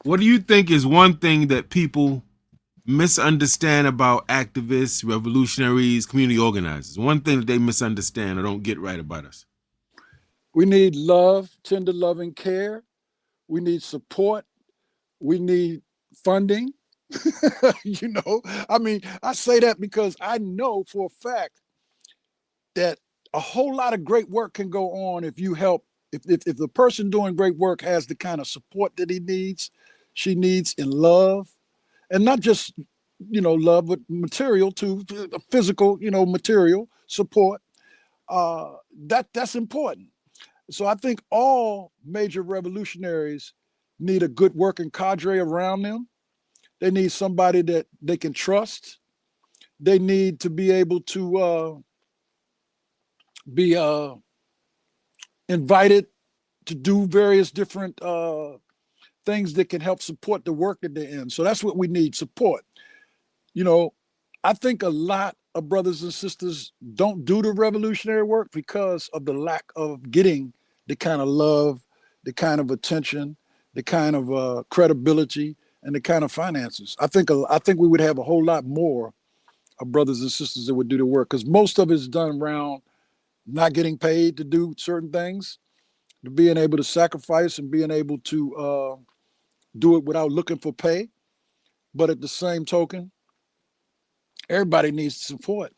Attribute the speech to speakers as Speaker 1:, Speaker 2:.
Speaker 1: What do you think is one thing that people misunderstand about activists, revolutionaries, community organizers? One thing that they misunderstand or don't get right about us.
Speaker 2: We need love, tender love and care. We need support. We need funding. You know, I mean, I say that because I know for a fact that a whole lot of great work can go on if you help. If the person doing great work has the kind of support that he needs, she needs in love, and not just love, but material too, physical, material support. That's important. So I think all major revolutionaries need a good working cadre around them. They need somebody that they can trust. They need to be able to be invited to do various different things that can help support the work at the end. So that's what we need, support. You know, I think a lot of brothers and sisters don't do the revolutionary work because of the lack of getting the kind of love, the kind of attention, the kind of credibility, and the kind of finances. I think we would have a whole lot more of brothers and sisters that would do the work because most of it's done around not getting paid to do certain things, to being able to sacrifice and being able to do it without looking for pay. But at the same token, everybody needs support.